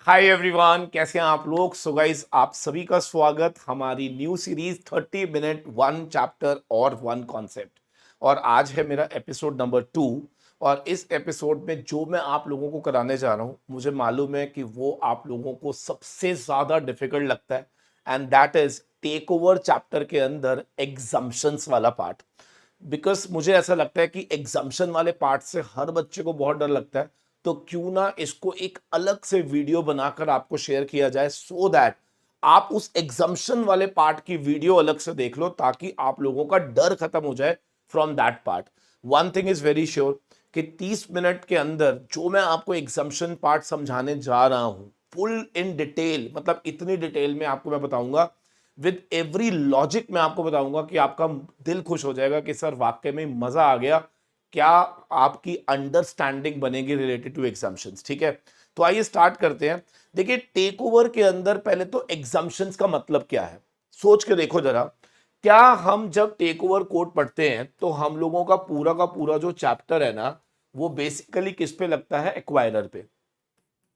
Hi everyone, कैसे हैं आप लोग। सो गाइस, आप सभी का स्वागत हमारी न्यू सीरीज 30 मिनट 1 चैप्टर और 1 कॉन्सेप्ट। और आज है मेरा एपिसोड नंबर 2। और इस एपिसोड में जो मैं आप लोगों को कराने जा रहा हूं, मुझे मालूम है कि वो आप लोगों को सबसे ज्यादा डिफिकल्ट लगता है। And that is takeover chapter के अंदर एग्जम्पशंस वाला पार्ट। बिकॉज मुझे ऐसा लगता है कि एग्जाम्शन वाले पार्ट से हर बच्चे को बहुत डर लगता है। तो क्यों ना इसको एक अलग से वीडियो बनाकर आपको शेयर किया जाए, सो दैट आप उस एग्जाम्शन वाले पार्ट की वीडियो अलग से देख लो, ताकि आप लोगों का डर खत्म हो जाए from that part. One thing is very sure कि 30 मिनट के अंदर जो मैं आपको एग्जाम्शन पार्ट समझाने जा रहा हूं, फुल इन डिटेल, मतलब इतनी डिटेल में आपको मैं बताऊंगा, विद एवरी लॉजिक मैं आपको बताऊंगा कि आपका दिल खुश हो जाएगा कि सर वाकई में मजा आ गया। क्या आपकी अंडरस्टैंडिंग बनेगी रिलेटेड टू एग्जाम्पशंस। ठीक है, तो आइए स्टार्ट करते हैं। देखिए, टेक ओवर के अंदर पहले तो एग्जाम्पशंस का मतलब क्या है, सोच के देखो जरा। क्या हम जब टेक ओवर कोड पढ़ते हैं तो हम लोगों का पूरा जो चैप्टर है ना, वो बेसिकली किस पे लगता है? एक्वायरर पे।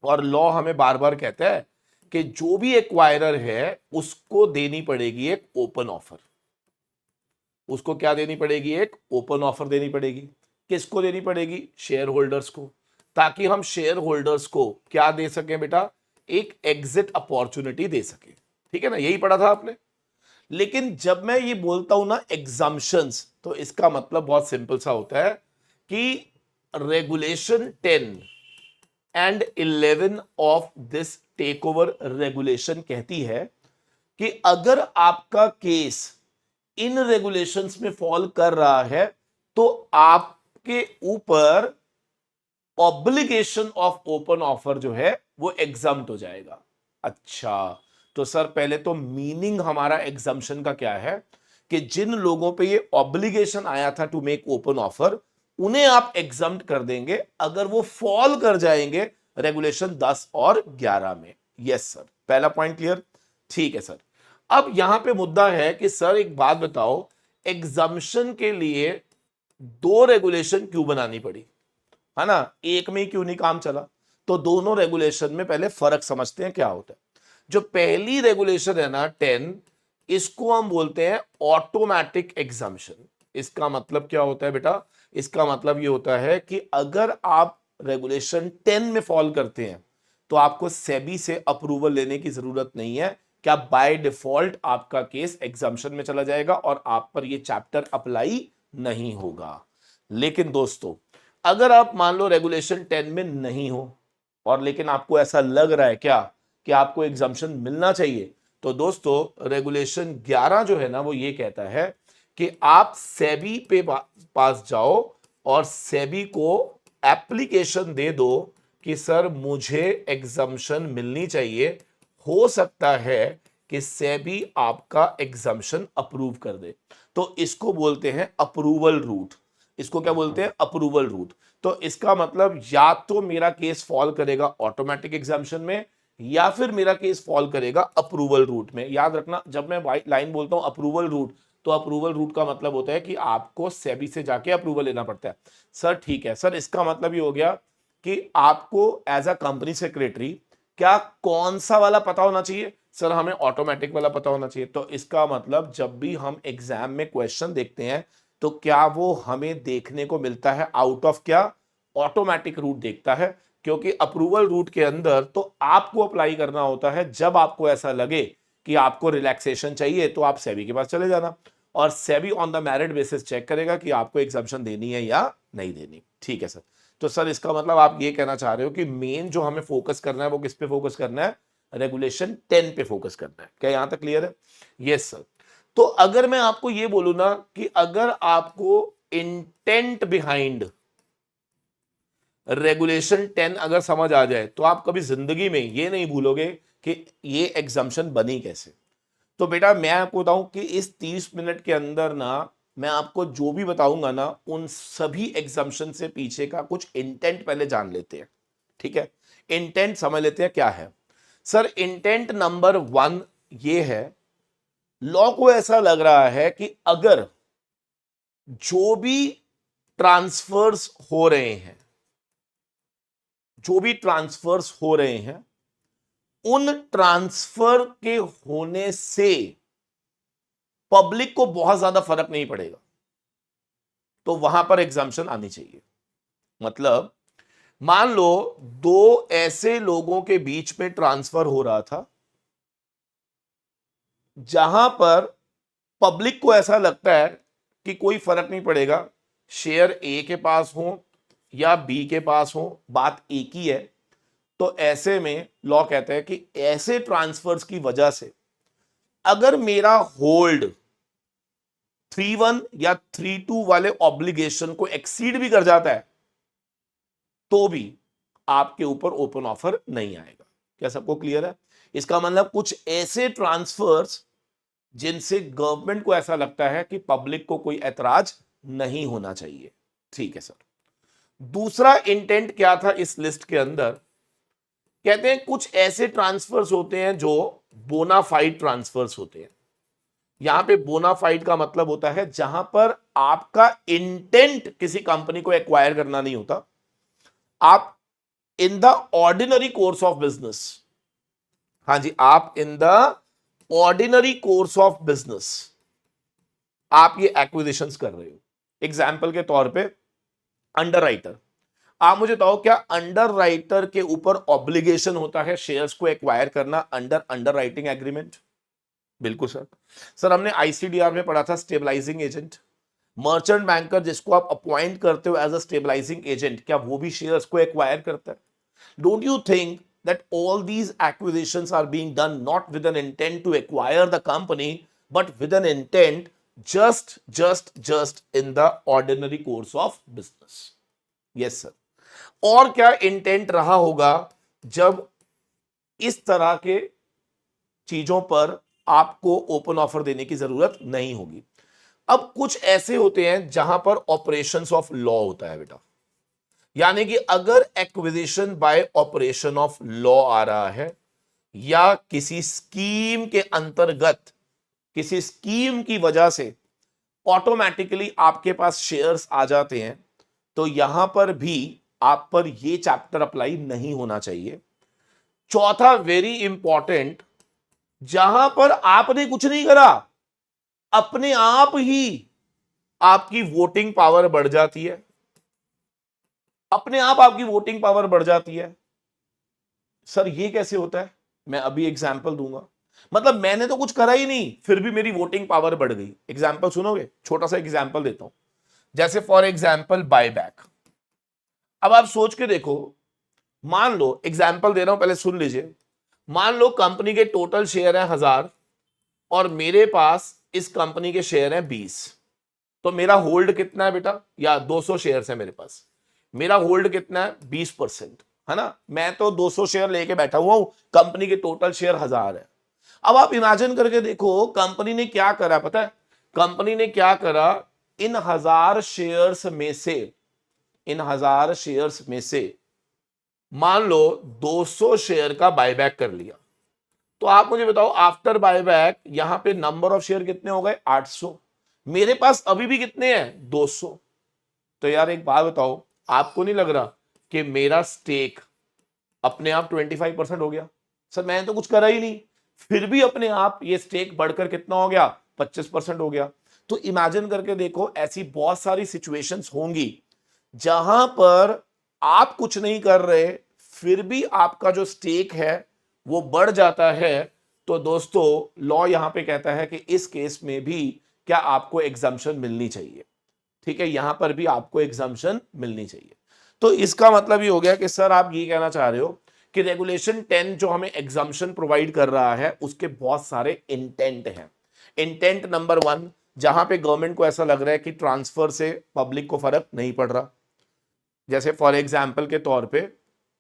और लॉ हमें बार बार कहता है कि जो भी एक्वायरर है उसको देनी पड़ेगी एक ओपन ऑफर। उसको क्या देनी पड़ेगी? एक ओपन ऑफर देनी पड़ेगी। किसको देनी पड़ेगी? शेयर होल्डर्स को। ताकि हम शेयर होल्डर्स को क्या दे सकें बेटा? एक एग्जिट अपॉर्चुनिटी दे सके। ठीक है ना, यही पढ़ा था आपने। लेकिन जब मैं ये बोलता हूं ना एग्जाम्पशंस, तो इसका मतलब बहुत सिंपल सा होता है कि regulation 10 and 11 of this takeover regulation कहती है कि अगर आपका केस इन रेगुलेशंस में फॉल कर रहा है तो आपके ऊपर ऑब्लिगेशन ऑफ ओपन ऑफर जो है वो एग्जम्प्ट हो जाएगा। अच्छा, तो सर पहले तो मीनिंग हमारा एग्जम्पशन का क्या है कि जिन लोगों पे ये ऑब्लिगेशन आया था टू मेक ओपन ऑफर, उन्हें आप एग्जम्प्ट कर देंगे अगर वो फॉल कर जाएंगे रेगुलेशन 10 और 11 में। यस सर, पहला पॉइंट क्लियर। ठीक है सर। अब यहां पे मुद्दा है कि सर एक बात बताओ, एग्जम्पशन के लिए दो रेगुलेशन क्यों बनानी पड़ी? है ना, एक में ही क्यों नहीं काम चला? तो दोनों रेगुलेशन में पहले फर्क समझते हैं क्या होता है। जो पहली रेगुलेशन है ना 10, इसको हम बोलते हैं ऑटोमेटिक एग्जम्पशन। इसका मतलब क्या होता है बेटा? इसका मतलब ये होता है कि अगर आप रेगुलेशन 10 में फॉल करते हैं तो आपको सेबी से अप्रूवल लेने की जरूरत नहीं है। क्या बाय डिफॉल्ट आपका केस एग्जम्पशन में चला जाएगा और आप पर ये चैप्टर अप्लाई नहीं होगा। लेकिन दोस्तों, अगर आप मान लो रेगुलेशन 10 में नहीं हो और लेकिन आपको ऐसा लग रहा है क्या कि आपको एग्जम्पशन मिलना चाहिए, तो दोस्तों रेगुलेशन 11 जो है ना वो ये कहता है कि आप सेबी पे पास जाओ और सेबी को एप्लीकेशन दे दो कि सर मुझे एग्जम्पशन मिलनी चाहिए। हो सकता है कि सेबी आपका एग्जम्पशन अप्रूव कर दे। तो इसको बोलते हैं अप्रूवल रूट। इसको क्या बोलते हैं? Approval route. तो इसका मतलब या तो मेरा केस फॉल करेगा ऑटोमेटिक एग्जाम्पशन में, या फिर मेरा केस फॉल करेगा अप्रूवल रूट में। याद रखना, जब मैं व्हाइट लाइन बोलता हूं अप्रूवल रूट, तो अप्रूवल रूट का मतलब होता है कि आपको सेबी से जाके अप्रूवल लेना पड़ता है। सर ठीक है सर, इसका मतलब ये हो गया कि आपको एज अ कंपनी सेक्रेटरी क्या कौन सा वाला पता होना चाहिए? सर हमें ऑटोमेटिक वाला पता होना चाहिए। तो इसका मतलब जब भी हम एग्जाम में क्वेश्चन देखते हैं तो क्या वो हमें देखने को मिलता है आउट ऑफ क्या? ऑटोमेटिक रूट देखता है। क्योंकि अप्रूवल रूट के अंदर तो आपको अप्लाई करना होता है जब आपको ऐसा लगे कि आपको रिलैक्सेशन चाहिए, तो आप सेबी के पास चले जाना और SEBI on the merit basis check करेगा कि आपको एग्जम्पशन देनी है या नहीं देनी। ठीक है सर। तो सर इसका मतलब आप ये कहना चाह रहे हो कि मेन जो हमें फोकस करना है वो किस पे फोकस करना है? रेगुलेशन 10 पे फोकस करना है। क्या यहां तक क्लियर है? Yes sir. तो अगर मैं आपको ये बोलूं ना कि अगर आपको इंटेंट बिहाइंड रेगुलेशन 10 अगर समझ आ जाए तो आप कभी जिंदगी में ये नहीं भूलोगे कि ये एग्जम्पशन बनी कैसे। तो बेटा मैं आपको बताऊं कि इस 30 मिनट के अंदर ना मैं आपको जो भी बताऊंगा ना, उन सभी एग्जम्पशन से पीछे का कुछ इंटेंट पहले जान लेते हैं। ठीक है, इंटेंट समझ लेते हैं क्या है। सर इंटेंट नंबर 1 ये है, लॉ को ऐसा लग रहा है कि अगर जो भी ट्रांसफर्स हो रहे हैं, जो भी ट्रांसफर्स हो रहे हैं उन ट्रांसफर के होने से पब्लिक को बहुत ज्यादा फर्क नहीं पड़ेगा, तो वहां पर एग्जाम्पशन आनी चाहिए। मतलब मान लो दो ऐसे लोगों के बीच में ट्रांसफर हो रहा था जहां पर पब्लिक को ऐसा लगता है कि कोई फर्क नहीं पड़ेगा, शेयर ए के पास हो या बी के पास हो, बात एक ही है। तो ऐसे में लॉ कहता है कि ऐसे ट्रांसफर्स की वजह से अगर मेरा होल्ड 3-1 या 3-2 वाले ऑब्लिगेशन को एक्सीड भी कर जाता है तो भी आपके ऊपर ओपन ऑफर नहीं आएगा। क्या सबको क्लियर है? इसका मतलब कुछ ऐसे ट्रांसफर्स जिनसे गवर्नमेंट को ऐसा लगता है कि पब्लिक को कोई ऐतराज नहीं होना चाहिए। ठीक है सर। दूसरा इंटेंट क्या था इस लिस्ट के अंदर? कहते हैं कुछ ऐसे ट्रांसफर्स होते हैं जो बोनाफाइड ट्रांसफर्स होते हैं। यहां पे बोनाफाइड का मतलब होता है जहां पर आपका इंटेंट किसी कंपनी को एक्वायर करना नहीं होता, आप in the ordinary course of business, हाँ जी, आप in the ordinary course of business आप ये एक्विजिशंस कर रहे हो। एग्जाम्पल के तौर पे अंडरराइटर, आप मुझे बताओ क्या अंडरराइटर के ऊपर ऑब्लिगेशन होता है शेयर्स को एक्वायर करना अंडर अंडरराइटिंग एग्रीमेंट? बिल्कुल सर। सर हमने आईसीडीआर में पढ़ा था स्टेबलाइजिंग एजेंट, मर्चेंट बैंकर जिसको आप अपॉइंट करते हो एज अ स्टेबलाइजिंग एजेंट, क्या वो भी शेयर्स को एक्वायर करता है? Don't you think that all these acquisitions are being done not with an intent to acquire the company but with an intent just in the ordinary course of business? Yes sir। और क्या intent रहा होगा जब इस तरह के चीजों पर आपको ओपन ऑफर देने की जरूरत नहीं होगी? अब कुछ ऐसे होते हैं जहां पर ऑपरेशंस ऑफ लॉ होता है बेटा, यानी कि अगर acquisition by operation of law आ रहा है या किसी स्कीम के अंतर्गत किसी स्कीम की वजह से ऑटोमेटिकली आपके पास शेयर्स आ जाते हैं, तो यहां पर भी आप पर यह चैप्टर अप्लाई नहीं होना चाहिए। चौथा वेरी इंपॉर्टेंट, जहां पर आपने कुछ नहीं करा, अपने आप ही आपकी वोटिंग पावर बढ़ जाती है, अपने आप आपकी वोटिंग पावर बढ़ जाती है। सर ये कैसे होता है? मैं अभी एग्जांपल दूंगा। मतलब मैंने तो कुछ करा ही नहीं फिर भी मेरी वोटिंग पावर बढ़ गई। एग्जांपल सुनोगे? छोटा सा एग्जांपल देता हूं, जैसे फॉर एग्जांपल बायबैक। अब आप सोच के देखो, मान लो एग्जांपल दे रहा हूं, पहले सुन लीजिए। मान लो कंपनी के टोटल शेयर है 1000 और मेरे पास इस कंपनी के शेयर है 20, तो मेरा होल्ड कितना है बेटा? या 200 शेयर है मेरे पास, मेरा होल्ड कितना है? 20%, है ना। मैं तो 200 शेयर लेके बैठा हुआ हूं, कंपनी के टोटल शेयर 1000 है। अब आप इमेजिन करके देखो कंपनी ने क्या करा, पता है कंपनी ने क्या करा? इन 1000 शेयर्स में से, इन 1000 शेयर्स में से मान लो 200 शेयर का बायबैक कर लिया। तो आप मुझे बताओ आफ्टर बायबैक यहां पे नंबर ऑफ शेयर कितने हो गए? 800। मेरे पास अभी भी कितने हैं? 200। तो यार एक बात बताओ, आपको नहीं लग रहा कि मेरा स्टेक अपने आप 25% हो गया? सर मैंने तो कुछ करा ही नहीं, फिर भी अपने आप ये स्टेक बढ़कर कितना हो गया? 25% हो गया। तो इमेजिन करके देखो, ऐसी बहुत सारी सिचुएशंस होंगी जहां पर आप कुछ नहीं कर रहे फिर भी आपका जो स्टेक है वो बढ़ जाता है। तो दोस्तों लॉ यहां पे कहता है कि इस केस में भी क्या आपको एग्जम्पशन मिलनी चाहिए। ठीक है, यहां पर भी आपको एग्जम्पशन मिलनी चाहिए। तो इसका मतलब ये हो गया कि सर आप ये कहना चाह रहे हो कि रेगुलेशन 10 जो हमें एग्जम्पशन प्रोवाइड कर रहा है उसके बहुत सारे इंटेंट हैं। इंटेंट नंबर 1, जहां पे गवर्नमेंट को ऐसा लग रहा है कि ट्रांसफर से पब्लिक को फर्क नहीं पड़ रहा, जैसे फॉर एग्जाम्पल के तौर पे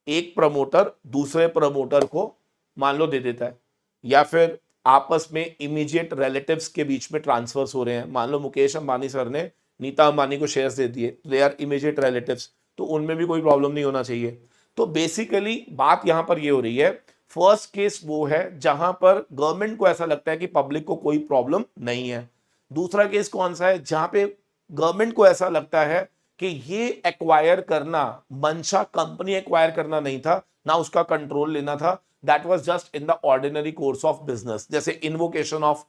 एक प्रमोटर दूसरे प्रमोटर को मान लो दे देता है, या फिर आपस में इमीडिएट रिलेटिव्स के बीच में ट्रांसफर्स हो रहे हैं। मान लो मुकेश अंबानी सर ने नीता अंबानी को शेयर्स दे दिए, दे आर इमीडिएट रिलेटिव्स, तो उनमें भी कोई प्रॉब्लम नहीं होना चाहिए। तो बेसिकली बात यहां पर ये हो रही है, फर्स्ट केस वो है जहां पर गवर्नमेंट को ऐसा लगता है कि पब्लिक को कोई प्रॉब्लम नहीं है। दूसरा केस कौन सा है? जहां पे गवर्नमेंट को ऐसा लगता है कि ये एक्वायर करना, मंशा कंपनी एक्वायर करना नहीं था, ना उसका कंट्रोल लेना था, that was just in the ordinary course of business. जैसे इन्वोकेशन ऑफ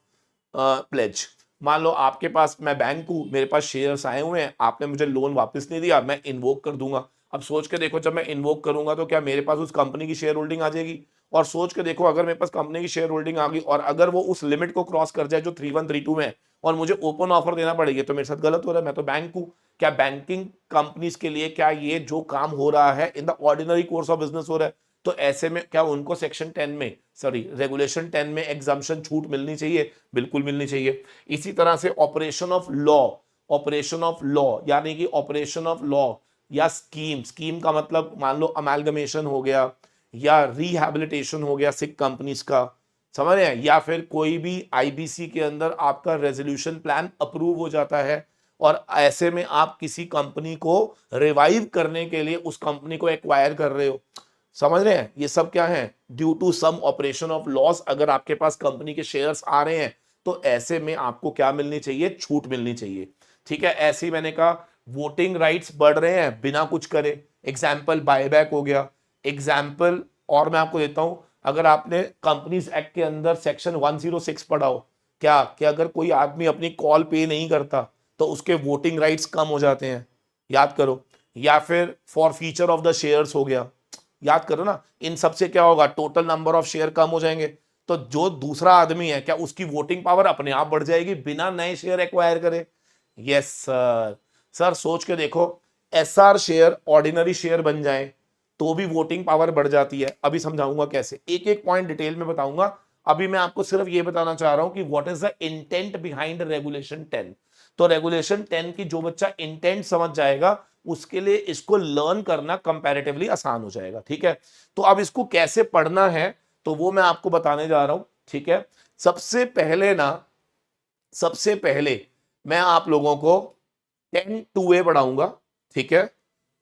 प्लेज, मान लो आपके पास, मैं बैंक हूं, मेरे पास शेयर्स आए हुए हैं, आपने मुझे लोन वापस नहीं दिया, मैं इन्वोक कर दूंगा। अब सोच के देखो, जब मैं इन्वोक करूंगा तो क्या मेरे पास उस कंपनी की शेयर होल्डिंग आ जाएगी? और सोच के देखो, अगर मेरे पास कंपनी की शेयर होल्डिंग आ गई और अगर वो उस लिमिट को क्रॉस कर जाए जो 3132 में है और मुझे ओपन ऑफर देना पड़ेगी, तो मेरे साथ गलत हो रहा है, मैं तो बैंक हूं। क्या बैंकिंग कंपनीज के लिए क्या ये जो काम हो रहा है in the ordinary course of business हो रहा है? तो ऐसे में क्या उनको सेक्शन 10 में, सॉरी रेगुलेशन 10 में एग्जाम्पशन छूट मिलनी चाहिए? बिल्कुल मिलनी चाहिए। इसी तरह से operation of law, operation of law यानी कि ऑपरेशन ऑफ लॉ या स्कीम, स्कीम का मतलब मान लो अमेलगमेशन हो गया या रिहैबिलिटेशन हो गया सिक कंपनीज का, समझ रहे हैं? या फिर कोई भी आईबीसी के अंदर आपका रेजोल्यूशन प्लान अप्रूव हो जाता है और ऐसे में आप किसी कंपनी को रिवाइव करने के लिए उस कंपनी को एक्वायर कर रहे हो, समझ रहे हैं? ये सब क्या है? Due to some operation of loss अगर आपके पास कंपनी के शेयर्स आ रहे हैं तो ऐसे में आपको क्या मिलनी चाहिए? छूट मिलनी चाहिए। ठीक है, ऐसे ही मैंने कहा वोटिंग राइट्स बढ़ रहे हैं बिना कुछ करे, एग्जाम्पल बायबैक हो गया। एग्जाम्पल और मैं आपको देता हूं, अगर आपने कंपनीज एक्ट के अंदर सेक्शन 106 पढ़ा हो, क्या कि अगर कोई आदमी अपनी कॉल पे नहीं करता तो उसके वोटिंग राइट्स कम हो जाते हैं, याद करो। या फिर for feature of the shares हो गया, याद करो ना। इन सबसे क्या होगा? टोटल नंबर ऑफ शेयर कम हो जाएंगे, तो जो दूसरा आदमी है क्या उसकी वोटिंग पावर अपने आप बढ़ जाएगी बिना नए शेयर एक्वायर करे? Yes sir. सर सोच के देखो, एसआर शेयर ऑर्डिनरी शेयर बन जाए तो भी वोटिंग पावर बढ़ जाती है। अभी समझाऊंगा कैसे, एक एक पॉइंट डिटेल में बताऊंगा। अभी मैं आपको सिर्फ ये बताना चाह रहा हूं कि what is the intent behind regulation 10। तो रेगुलेशन 10 की जो बच्चा इंटेंट समझ जाएगा उसके लिए इसको लर्न करना कंपैरेटिवली आसान हो जाएगा। ठीक है, तो अब इसको कैसे पढ़ना है तो वो मैं आपको बताने जा रहा हूं। ठीक है, सबसे पहले ना, सबसे पहले मैं आप लोगों को 10(2)A पढ़ाऊंगा। ठीक है,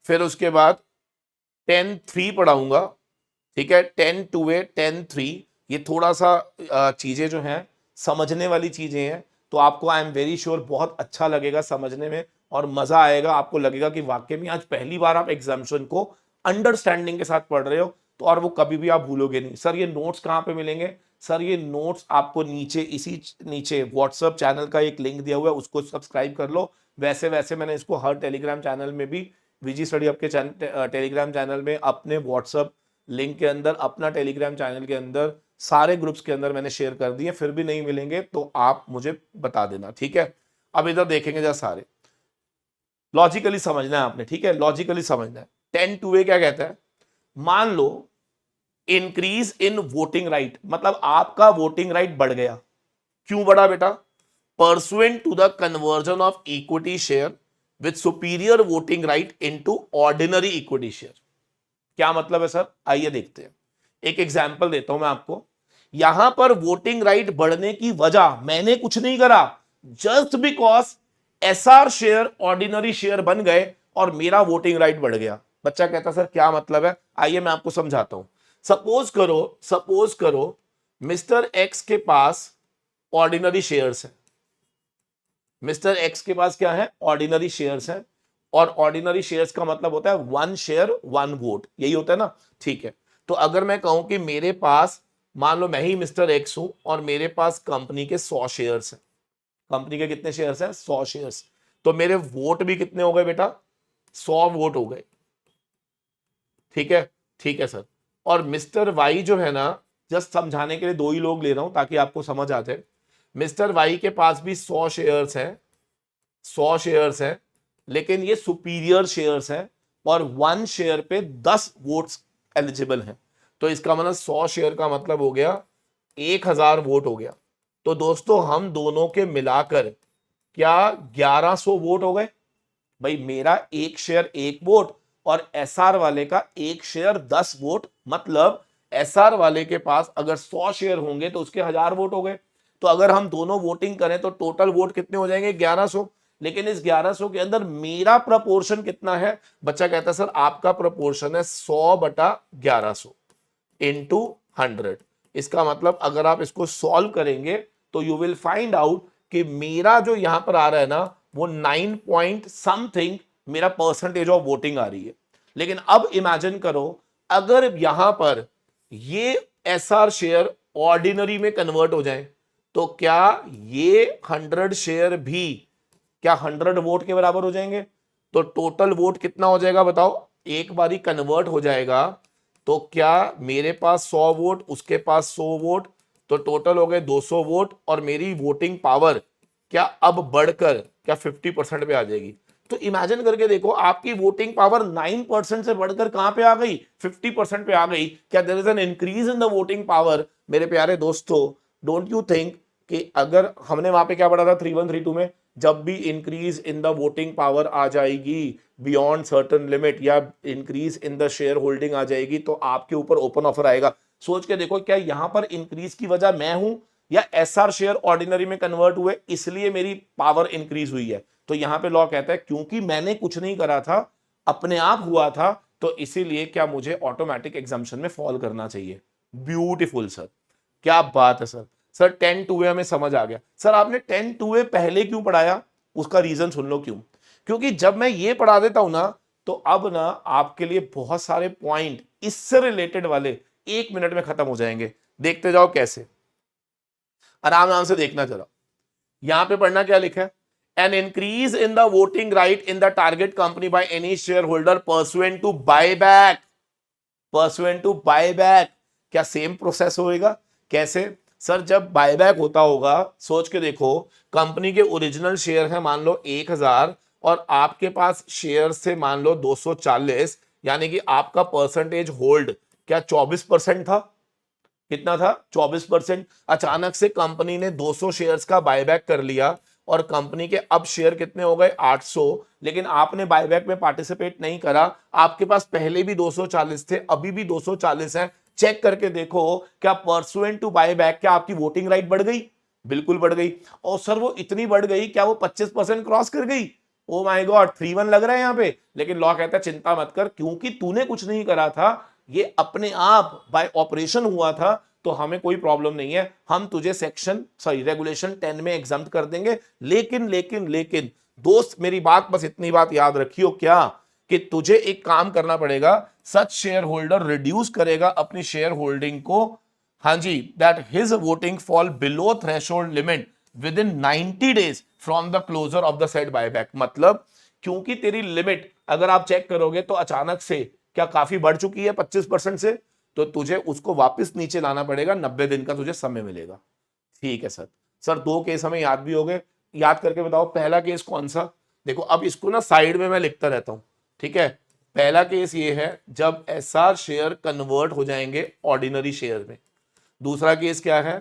फिर उसके बाद 10(3) पढ़ाऊंगा। ठीक है, 10(2)A 10(3), ये थोड़ा सा चीजें जो हैं समझने वाली चीजें हैं, तो आपको आई एम वेरी श्योर बहुत अच्छा लगेगा समझने में और मजा आएगा। आपको लगेगा कि वाकई में आज पहली बार आप एग्जाम्शन को अंडरस्टैंडिंग के साथ पढ़ रहे हो, तो और वो कभी भी आप भूलोगे नहीं। सर ये नोट्स कहाँ पे मिलेंगे? सर ये नोट्स आपको नीचे, इसी नीचे व्हाट्सएप चैनल का एक लिंक दिया हुआ है, उसको सब्सक्राइब कर लो। वैसे वैसे मैंने इसको हर टेलीग्राम चैनल में भी, वीजी स्टडी हब के टेलीग्राम चैनल में, अपने व्हाट्सएप लिंक के अंदर, अपना टेलीग्राम चैनल के अंदर, सारे ग्रुप्स के अंदर मैंने शेयर कर दिए। फिर भी नहीं मिलेंगे तो आप मुझे बता देना। ठीक है, अब इधर देखेंगे जरा, सारे लॉजिकली समझना है आपने। ठीक है, लॉजिकली समझना है। 10(2)A क्या कहता है? मान लो इंक्रीज इन वोटिंग राइट, मतलब आपका वोटिंग राइट बढ़ गया। क्यों बढ़ा बेटा? Pursuant to the conversion of equity share with superior voting right into ordinary equity share. क्या मतलब है सर? आइए देखते हैं, एक एग्जांपल देता हूं मैं आपको। यहां पर वोटिंग राइट बढ़ने की वजह मैंने कुछ नहीं करा, just because SR share ordinary share बन गए और मेरा वोटिंग राइट बढ़ गया। बच्चा कहता सर क्या मतलब है? आइए मैं आपको समझाता हूं। सपोज करो मिस्टर एक्स के पास ऑर्डिनरी शेयर्स है। मिस्टर एक्स के पास क्या है? ऑर्डिनरी शेयर्स है। और ऑर्डिनरी शेयर्स का मतलब होता है 1 शेयर 1 वोट, यही होता है ना? ठीक है, तो अगर मैं कहूं कि मेरे पास, मान लो मैं ही मिस्टर एक्स हूं और मेरे पास कंपनी के 100 शेयर्स हैं। कंपनी के कितने शेयर्स हैं? 100 शेयर्स। तो मेरे वोट भी कितने हो गए बेटा? 100 वोट हो गए। ठीक है, ठीक है सर। और मिस्टर वाई जो है ना, जस्ट समझाने के लिए दो ही लोग ले रहा हूं ताकि आपको समझ आ जाए। मिस्टर वाई के पास भी 100 शेयर्स हैं, 100 शेयर्स हैं, लेकिन ये सुपीरियर शेयर्स हैं और 1 शेयर पे 10 वोट्स एलिजिबल हैं। तो इसका मतलब 100 शेयर का मतलब हो गया 1000 वोट हो गया। तो दोस्तों हम दोनों के मिलाकर क्या 1100 वोट हो गए? भाई मेरा एक शेयर 1 वोट और एसआर वाले का एक शेयर 10 वोट, मतलब एसआर वाले के पास अगर 100 शेयर होंगे तो उसके 1000 वोट हो गए। तो अगर हम दोनों वोटिंग करें तो टोटल वोट कितने हो जाएंगे? 1100। लेकिन इस 1100 के अंदर मेरा प्रपोर्शन कितना है? बच्चा कहता है सर आपका प्रपोर्शन है 100/1100 इंटू 100। इसका मतलब अगर आप इसको सॉल्व करेंगे तो यू विल फाइंड आउट कि मेरा जो यहां पर आ रहा है ना, वो 9 पॉइंट समथिंग मेरा परसेंटेज ऑफ वोटिंग आ रही है। लेकिन अब इमेजिन करो अगर यहां पर ये एसआर शेयर ऑर्डिनरी में कन्वर्ट हो जाए, तो क्या ये 100 शेयर भी क्या 100 वोट के बराबर हो जाएंगे? तो टोटल वोट कितना हो जाएगा बताओ? एक बारी कन्वर्ट हो जाएगा तो क्या मेरे पास 100 वोट, उसके पास 100 वोट, तो टोटल हो गए 200 वोट, और मेरी वोटिंग पावर क्या अब बढ़कर क्या 50% पे आ जाएगी? तो इमेजिन करके देखो, आपकी वोटिंग पावर 9% से बढ़कर कहां पे आ गई? 50% पे आ गई। क्या there is an increase in the voting power? मेरे प्यारे दोस्तों, डोंट यू थिंक कि अगर हमने वहां पे क्या पढ़ा था 3132 में, जब भी increase in the voting power आ जाएगी बियॉन्ड सर्टन लिमिट, या increase in the share holding आ जाएगी, तो आपके ऊपर ओपन ऑफर आएगा। सोच के देखो, क्या यहां पर इंक्रीज की वजह मैं हूं, या एसआर शेयर ऑर्डिनरी में कन्वर्ट हुए इसलिए मेरी पावर इंक्रीज हुई है? तो यहां पे लॉ कहता है क्योंकि मैंने कुछ नहीं करा था, अपने आप हुआ था, तो इसीलिए क्या मुझे ऑटोमेटिक एग्जाम्पशन में फॉल करना चाहिए। ब्यूटीफुल सर, क्या बात है सर। सर 10 टू वे हमें समझ आ गया। सर आपने 10 टू वे पहले क्यों पढ़ाया? उसका रीजन सुन लो क्यों। क्योंकि जब मैं ये पढ़ा देता हूं ना, तो अब ना आपके लिए बहुत सारे पॉइंट इससे रिलेटेड वाले 1 मिनट में खत्म हो जाएंगे। देखते जाओ कैसे, आराम आराम से देखना जरा। यहां पे पढ़ना क्या लिखा है? An increase in the voting right in the target company by any share holder pursuant to buy back, pursuant to buy back. क्या सेम प्रोसेस होएगा? कैसे? सर जब बायबैक होता होगा, सोच के देखो, कंपनी के ओरिजिनल शेयर है मान लो 1000, और आपके पास शेयर से मान लो 240, यानी कि आपका परसेंटेज होल्ड क्या 24% था? कितना था? 24%। अचानक से कंपनी ने 200 शेयर्स का बायबैक कर लिया, और कंपनी के अब शेयर कितने हो गए? 800। लेकिन आपने बायबैक में पार्टिसिपेट नहीं करा, आपके पास पहले भी 240 थे, अभी भी 240 हैं। चेक करके देखो, क्या परसुएंट टू बायबैक क्या आपकी वोटिंग राइट बढ़ गई? बिल्कुल बढ़ गई। और सर वो इतनी बढ़ गई, क्या वो 25% क्रॉस कर गई? ओ माय गॉड, 3-1 लग रहा है यहां पे। लेकिन लॉ कहता है चिंता मत कर, क्योंकि तूने कुछ नहीं करा था, ये अपने आप बाय ऑपरेशन हुआ था, तो हमें कोई प्रॉब्लम नहीं है, हम तुझे रेगुलेशन 10 में एग्जाम कर देंगे। लेकिन लेकिन लेकिन दोस्त, मेरी बात बस इतनी बात याद रखियो, क्या कि तुझे एक काम करना पड़ेगा, सच शेयर होल्डर रिड्यूस करेगा अपनी शेयर होल्डिंग को, हाँ जी, that his voting fall below threshold limit within 90 days from the closure of the said buyback. मतलब क्योंकि तेरी लिमिट अगर आप चेक करोगे तो अचानक से क्या काफी बढ़ चुकी है 25% से, तो तुझे उसको वापस नीचे लाना पड़ेगा, 90 दिन का तुझे समय मिलेगा। ठीक है सर। सर 2 केस हमें याद भी हो गए, याद करके बताओ पहला केस कौन सा? देखो अब इसको ना साइड में मैं लिखता रहता हूं, ठीक है। पहला केस ये है जब एसआर शेयर कन्वर्ट हो जाएंगे ऑर्डिनरी शेयर में। दूसरा केस क्या है?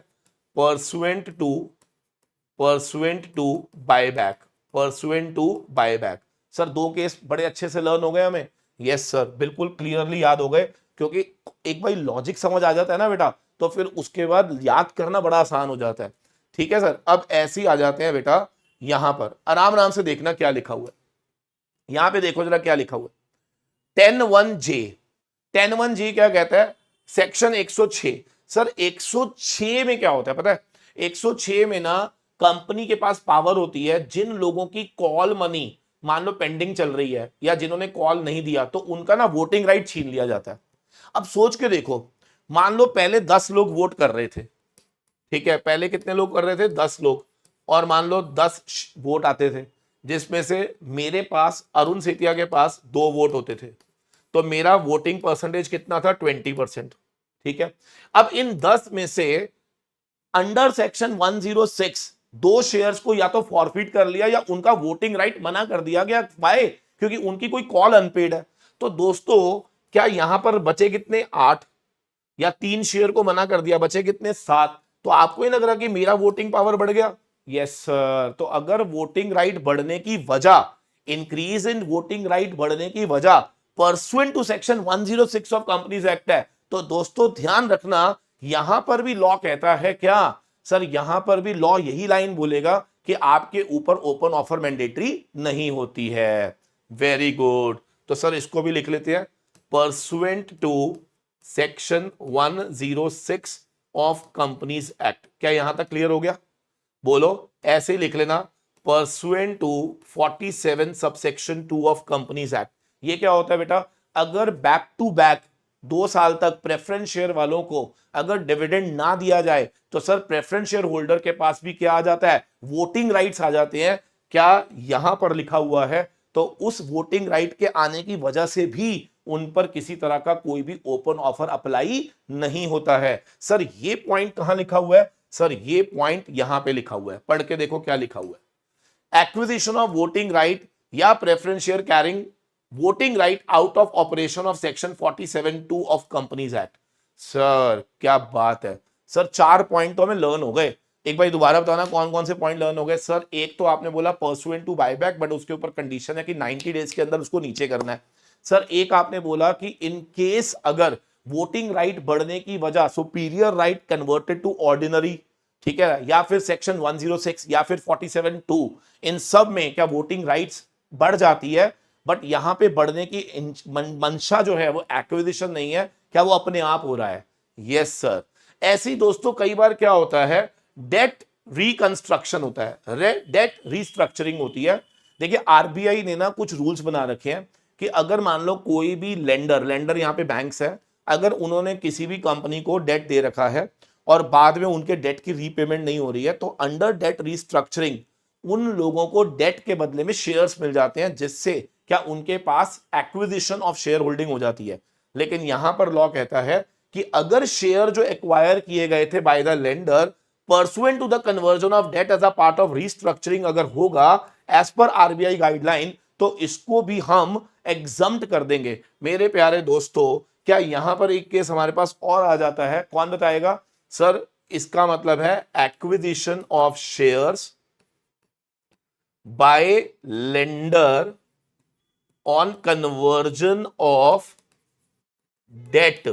Pursuant to pursuant to buyback, pursuant to buyback. Sir 2 case बड़े अच्छे से लर्न हो गए हमें। यस सर, बिल्कुल क्लियरली याद हो गए, क्योंकि एक बार लॉजिक समझ आ जाता है ना बेटा, तो फिर उसके बाद याद करना बड़ा आसान हो जाता है। ठीक है सर, अब ऐसे ही आ जाते हैं बेटा, यहां पर आराम आराम से देखना क्या लिखा हुआ है। यहां पे देखो जरा क्या लिखा हुआ है। 10(1)(j, 10(1)(j क्या कहता है? सेक्शन 106। सर 106 में क्या होता है पता है? 106 में ना कंपनी के पास पावर होती है, जिन लोगों की कॉल मनी मान लो पेंडिंग चल रही है, या जिन्होंने कॉल नहीं दिया, तो उनका ना वोटिंग राइट छीन लिया जाता है। अब सोच के देखो, मान लो पहले 10 लोग वोट कर रहे थे, ठीक है, पहले कितने लोग कर रहे थे? 10 लोग, और मान लो 10 वोट आते थे, जिसमें से मेरे पास, अरुण सेतिया के पास 2 वोट होते थे, तो मेरा वोटिंग परसेंटेज कितना था? 20%। ठीक है। अब इन 10 में से अंडर सेक्शन 106 2 शेयर्स को या तो फॉरफिट कर लिया, या उनका वोटिंग राइट मना कर दिया गया। बाय, क्योंकि उनकी कोई कॉल अनपेड है। तो दोस्तों, क्या यहां पर बचे कितने? 8, या 3 शेयर को मना कर दिया, बचे कितने? 7। तो आपको ही लग रहा कि मेरा वोटिंग पावर बढ़ गया? Yes sir. तो अगर वोटिंग राइट बढ़ने की वजह, इंक्रीज इन वोटिंग राइट बढ़ने की वजह pursuant to section 106 of companies act है, तो दोस्तों ध्यान रखना, यहां पर भी लॉ कहता है क्या? सर यहां पर भी लॉ यही लाइन बोलेगा कि आपके ऊपर ओपन ऑफर मैंडेटरी नहीं होती है। Very good. तो सर इसको भी लिख लेते हैं, pursuant to section 106 of companies act. क्या यहां तक क्लियर हो गया? बोलो, ऐसे ही लिख लेना, pursuant to 47 subsection 2 of companies act. ये क्या होता है बेटा, अगर बैक टू बैक 2 साल तक प्रेफरेंस शेयर वालों को अगर डिविडेंड ना दिया जाए तो सर प्रेफरेंस शेयर होल्डर के पास भी क्या आ जाता है, वोटिंग राइट्स आ जाते हैं। क्या यहां पर लिखा हुआ है, तो उस वोटिंग राइट के आने की वजह से भी उन पर किसी तरह का कोई भी ओपन ऑफर अप्लाई नहीं होता है। सर ये पॉइंट कहां लिखा हुआ है, सर ये पॉइंट यहां पे लिखा हुआ है, पढ़ के देखो क्या लिखा हुआ है। एक्विजिशन ऑफ वोटिंग राइट या preference share carrying voting right out of operation of section 47(2) of companies act. Sir क्या बात है सर, 4 पॉइंट तो हमें लर्न हो गए। एक बार दोबारा बताना कौन कौन से पॉइंट लर्न हो गए। सर एक तो आपने बोला परसुएंट टू बायबैक, बट उसके ऊपर कंडीशन है कि 90 डेज के अंदर उसको नीचे करना है। सर एक आपने बोला कि इन केस अगर वोटिंग राइट बढ़ने की वजह superior right converted to ordinary, ठीक है, या फिर सेक्शन 106 या फिर 47(2), इन सब में क्या वोटिंग राइट्स बढ़ जाती है, बट यहां पे बढ़ने की मंशा जो है वो एक्विजिशन नहीं है, क्या वो अपने आप हो रहा है। Yes sir. ऐसी दोस्तों कई बार क्या होता है, डेट रिकंस्ट्रक्शन होता है, डेट रिस्ट्रक्चरिंग होती है। देखिए आरबीआई ने ना कुछ रूल्स बना रखे हैं कि अगर मान लो कोई भी लेंडर यहां पे बैंक्स है, अगर उन्होंने किसी भी कंपनी को डेट दे रखा है और बाद में उनके डेट की रीपेमेंट नहीं हो रही है, तो अंडर डेट रिस्ट्रक्चरिंग उन लोगों को डेट के बदले में शेयर्स मिल जाते हैं, जिससे क्या उनके पास एक्विजिशन ऑफ शेयर होल्डिंग हो जाती है। लेकिन यहां पर लॉ कहता है कि अगर शेयर जो एक्वायर किए गए थे by the lender pursuant to the conversion of debt as a part of restructuring अगर होगा एज पर आरबीआई गाइडलाइन, तो इसको भी हम एग्जम्प्ट कर देंगे। मेरे प्यारे दोस्तों क्या यहां पर एक केस हमारे पास और आ जाता है, कौन बताएगा। सर इसका मतलब है acquisition of shares by lender on conversion of debt.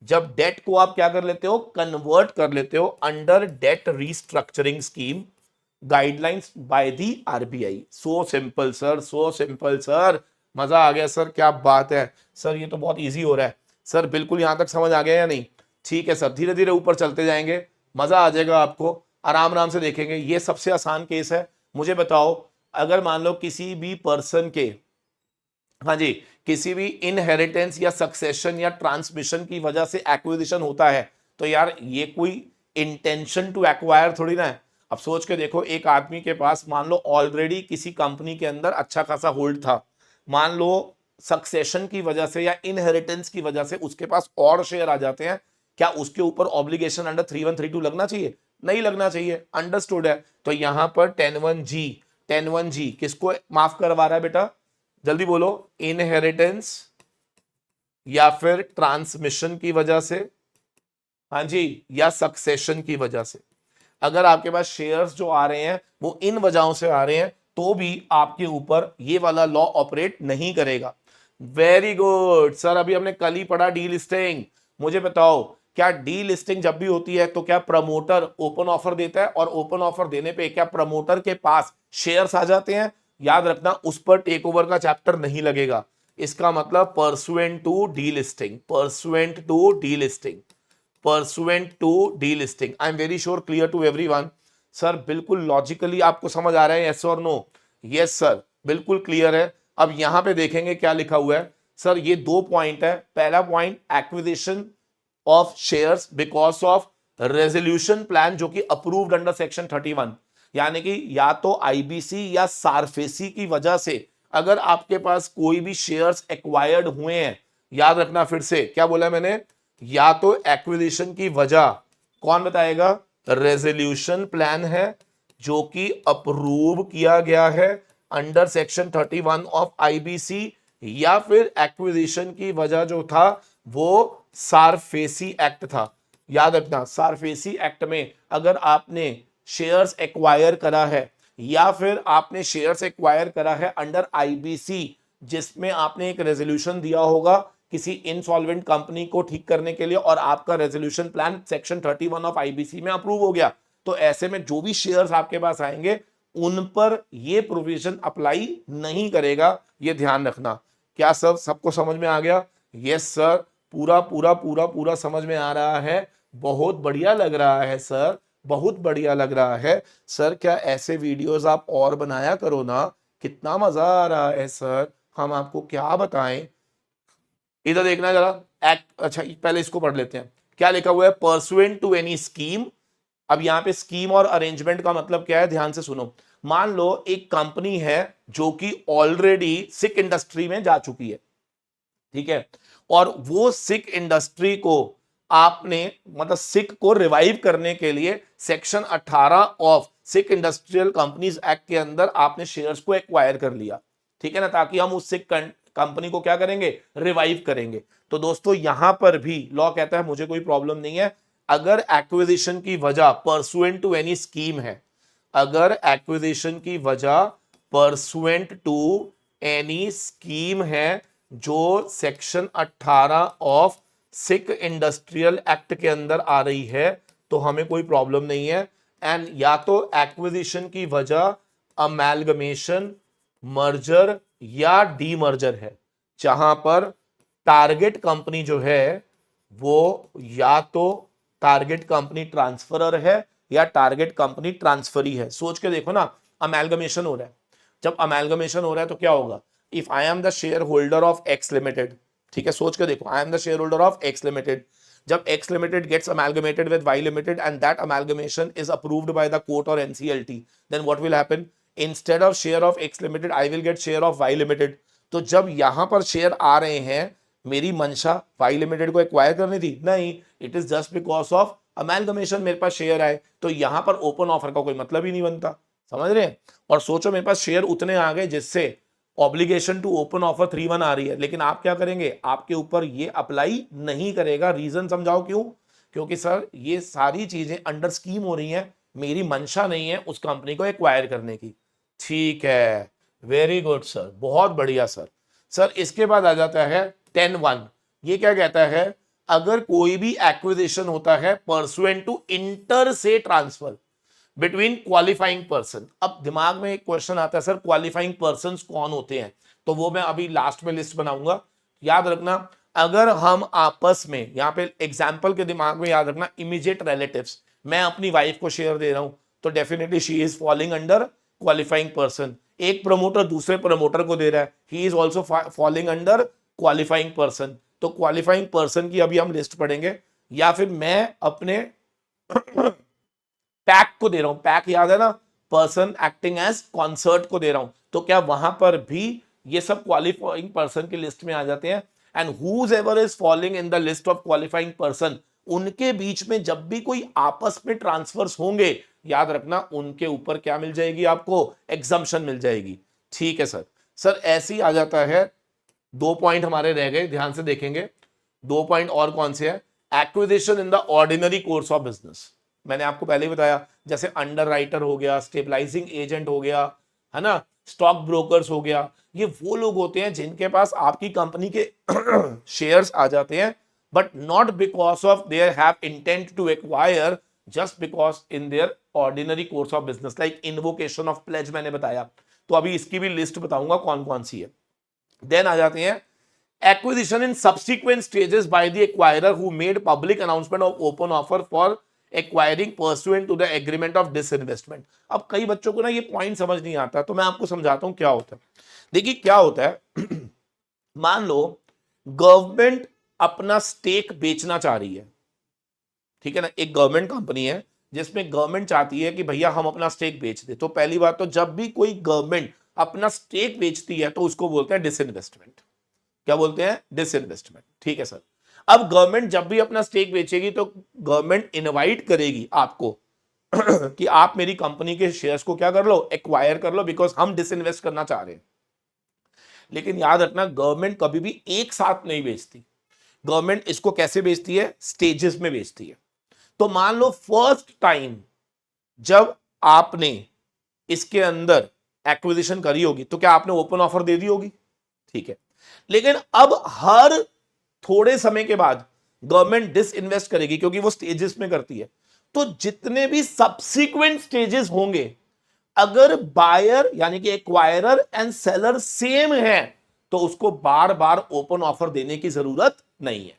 जब डेट को आप क्या कर लेते हो, कन्वर्ट कर लेते हो under debt restructuring scheme guidelines by the RBI. So simple sir, so simple sir, मजा आ गया सर, क्या बात है सर, ये तो बहुत इजी हो रहा है सर। बिल्कुल यहां तक समझ आ गया या नहीं, ठीक है सर, धीरे धीरे ऊपर चलते जाएंगे, मजा आ जाएगा आपको, आराम आराम से देखेंगे। ये सबसे आसान केस है। मुझे बताओ अगर मान लो किसी भी पर्सन के, हाँ जी, किसी भी इनहेरिटेंस या सक्सेशन या ट्रांसमिशन की वजह से एक्विजिशन होता है, तो यार ये कोई इंटेंशन टू एक्वायर थोड़ी ना है। अब सोच के देखो, एक आदमी के पास मान लो ऑलरेडी किसी कंपनी के अंदर अच्छा खासा होल्ड था, मान लो सक्सेशन की वजह से या इनहेरिटेंस की वजह से उसके पास और शेयर आ जाते हैं, क्या उसके ऊपर ऑब्लिगेशन अंडर 3132 लगना चाहिए, नहीं लगना चाहिए, अंडरस्टूड है। तो यहां पर 10(1)(g) किसको माफ करवा रहा है बेटा, जल्दी बोलो, इनहेरिटेंस या फिर ट्रांसमिशन की वजह से, हाँ जी, या सक्सेशन की वजह से। अगर आपके पास शेयर्स जो आ रहे हैं वो इन वजहों से आ रहे हैं, तो भी आपके ऊपर ये वाला लॉ ऑपरेट नहीं करेगा। वेरी गुड सर, अभी हमने कल ही पढ़ा डी लिस्टिंग। मुझे बताओ क्या डी लिस्टिंग जब भी होती है तो क्या प्रमोटर ओपन ऑफर देता है, और ओपन ऑफर देने पे क्या प्रमोटर के पास शेयर्स आ जाते हैं। याद रखना उस पर टेक ओवर का चैप्टर नहीं लगेगा। इसका मतलब pursuant to delisting, pursuant to delisting, pursuant to delisting. I am very sure clear to everyone. Sir बिल्कुल लॉजिकली आपको समझ आ रहा है, यस और नो। यस सर बिल्कुल क्लियर है। अब यहां पे देखेंगे क्या लिखा हुआ है। सर ये 2 पॉइंट है। पहला point acquisition of shares because of resolution plan जो कि अप्रूव्ड अंडर सेक्शन 31, यानी कि या तो आईबीसी या सारफेसी की वजह से अगर आपके पास कोई भी शेयर्स एक्वायर्ड हुए हैं, याद रखना फिर से क्या बोला मैंने, या तो एक्विजिशन की वजह, कौन बताएगा, रेजोल्यूशन प्लान है जो कि अप्रूव किया गया है अंडर सेक्शन 31 ऑफ आईबीसी, या फिर एक्विजिशन की वजह जो था वो सारफेसी एक्ट था। याद रखना सारफेसी एक्ट में अगर आपने शेयर्स एक्वायर करा है या फिर आपने शेयर्स एक्वायर करा है अंडर आईबीसी, जिसमें आपने एक रेजोल्यूशन दिया होगा किसी इनसॉल्वेंट कंपनी को ठीक करने के लिए, और आपका resolution plan section 31 of IBC में अप्रूव हो गया, तो ऐसे में जो भी शेयर्स आपके पास आएंगे उन पर ये प्रोविजन अप्लाई नहीं करेगा। ये ध्यान रखना। क्या सब सबको समझ में आ गया। यस सर, पूरा पूरा पूरा पूरा समझ में आ रहा है, बहुत बढ़िया लग रहा है सर, बहुत बढ़िया लग रहा है सर, क्या ऐसे वीडियोस आप और बनाया करो ना, कितना मजा आ रहा है सर, हम आपको क्या बताएं। इधर देखना जरा, एक्ट, अच्छा पहले इसको पढ़ लेते हैं, क्या लिखा हुआ है, परसुएंट टू एनी स्कीम। अब यहाँ पे स्कीम और अरेंजमेंट का मतलब क्या है, ध्यान से सुनो। मान लो एक कंपनी है जो कि ऑलरेडी सिक इंडस्ट्री में जा चुकी है, ठीक है, और वो सिक इंडस्ट्री को आपने, मतलब सिक को रिवाइव करने के लिए section 18 of sick industrial companies act के अंदर आपने शेयर्स को एक्वायर कर लिया, ठीक है ना, ताकि हम उस सिक कंपनी को क्या करेंगे, रिवाइव करेंगे। तो दोस्तों यहां पर भी लॉ कहता है मुझे कोई प्रॉब्लम नहीं है, अगर एक्विजिशन की वजह परसुएंट टू एनी स्कीम है, अगर एक्विजिशन की वजह परसुएंट टू एनी स्कीम है जो section 18 of sick industrial act के अंदर आ रही है, तो हमें कोई प्रॉब्लम नहीं है। एंड या तो एक्विजिशन की वजह अमेलगमेशन, मर्जर या डीमर्जर है, जहां पर टारगेट कंपनी जो है वो या तो टारगेट कंपनी ट्रांसफरर है या टारगेट कंपनी ट्रांसफरी है। सोच के देखो ना, अमेलगमेशन हो रहा है, जब अमेलगमेशन हो रहा है तो क्या होगा, if I am the share holder of X limited, ठीक है, सोच के देखो, I am the share holder of X limited, जब X limited gets amalgamated with Y limited and that amalgamation is approved by the court और NCLT, then what will happen, instead of share of X limited I will get share of Y limited. तो जब यहां पर share आ रहे हैं, मेरी मंशा Y limited को एक्वायर करनी थी नहीं, it is just because of amalgamation मेरे पास शेयर आए, तो यहां पर ओपन ऑफर का कोई मतलब ही नहीं बनता, समझ रहे हैं। और सोचो मेरे पास शेयर उतने आ गए जिससे ऑब्लिगेशन टू ओपन ऑफर 3-1 आ रही है, लेकिन आप क्या करेंगे, आपके ऊपर ये अप्लाई नहीं करेगा। रीजन समझाओ क्यों, क्योंकि सर ये सारी चीजें अंडर स्कीम हो रही हैं, मेरी मंशा नहीं है उस कंपनी को एक्वायर करने की। ठीक है, वेरी गुड सर, बहुत बढ़िया सर। सर इसके बाद आ जाता है 10(1), ये क्या कहता है, अगर कोई भी एक्विजिशन होता है परसुएंट टू इंटर से ट्रांसफर बिटवीन क्वालिफाइंग पर्सन। अब दिमाग में एक क्वेश्चन आता है, सर क्वालिफाइंग पर्सन कौन होते हैं, तो वो मैं अभी लास्ट में लिस्ट बनाऊंगा, याद रखना। अगर हम आपस में, यहां पे एग्जाम्पल के दिमाग में याद रखना, इमीडिएट रिलेटिव्स, मैं अपनी वाइफ को शेयर दे रहा हूं तो definitely she is falling under qualifying person. एक प्रमोटर दूसरे प्रमोटर को दे रहा है, he is also falling under qualifying person. तो क्वालिफाइंग पर्सन की अभी हम लिस्ट पढ़ेंगे, या फिर मैं अपने पैक को दे रहा हूं, पैक याद है ना, पर्सन एक्टिंग एज कॉन्सर्ट को दे रहा हूं, तो क्या वहां पर भी ये सब क्वालिफाइंग पर्सन की लिस्ट में आ जाते हैं। And whoever is falling in the list of qualifying person, उनके बीच में जब भी कोई आपस में ट्रांसफर्स होंगे, याद रखना उनके ऊपर क्या मिल जाएगी, आपको एग्जम्पशन मिल जाएगी। ठीक है सर। सर ऐसे ही आ जाता है, 2 पॉइंट हमारे रह गए, ध्यान से देखेंगे 2 पॉइंट और कौन से हैं, acquisition in the ordinary course of business. मैंने आपको पहले ही बताया, जैसे अंडर राइटर हो गया, स्टेबलाइजिंग एजेंट हो गया, है ना, स्टॉक ब्रोकर्स हो गया, ये वो लोग होते हैं जिनके पास आपकी कंपनी के शेयर्स आ जाते हैं, but not because of their have intent to acquire, just because in their ordinary course of business, like invocation of pledge मैंने बताया। तो अभी इसकी भी लिस्ट बताऊंगा कौन कौन सी है। देन आ जाते हैं acquisition in subsequent stages by the acquirer who made public announcement of open offer for acquiring pursuant to the agreement of disinvestment। अब कई बच्चों को ना ये पॉइंट समझ नहीं आता, तो मैं आपको समझाता हूं क्या होता है। देखिए क्या होता है मान लो गवर्नमेंट अपना स्टेक बेचना चाह रही है, ठीक है ना, एक गवर्नमेंट कंपनी है जिसमें गवर्नमेंट चाहती है कि भैया हम अपना स्टेक बेच दे। तो पहली बात तो जब भी कोई गवर्नमेंट अपना स्टेक बेचती है तो उसको बोलते हैं डिसइन्वेस्टमेंट। क्या बोलते हैं, डिसइन्वेस्टमेंट। ठीक है सर। अब गवर्नमेंट जब भी अपना स्टेक बेचेगी तो गवर्नमेंट इनवाइट करेगी आपको कि आप मेरी कंपनी के शेयर्स को क्या कर लो, एक्वायर कर लो, बिकॉज हम डिसइन्वेस्ट करना चाह रहे हैं। लेकिन याद रखना गवर्नमेंट कभी भी एक साथ नहीं बेचती, गवर्नमेंट इसको कैसे बेचती है, स्टेजेस में बेचती है। तो मान लो फर्स्ट टाइम जब आपने इसके अंदर एक्विजिशन करी होगी तो क्या आपने ओपन ऑफर दे दी होगी, ठीक है। लेकिन अब हर थोड़े समय के बाद गवर्नमेंट डिसइन्वेस्ट करेगी क्योंकि वो स्टेजेस में करती है। तो जितने भी सब्सिक्वेंट स्टेजेस होंगे, अगर बायर यानी कि एक्वायरर एंड सेलर सेम है तो उसको बार बार ओपन ऑफर देने की जरूरत नहीं है।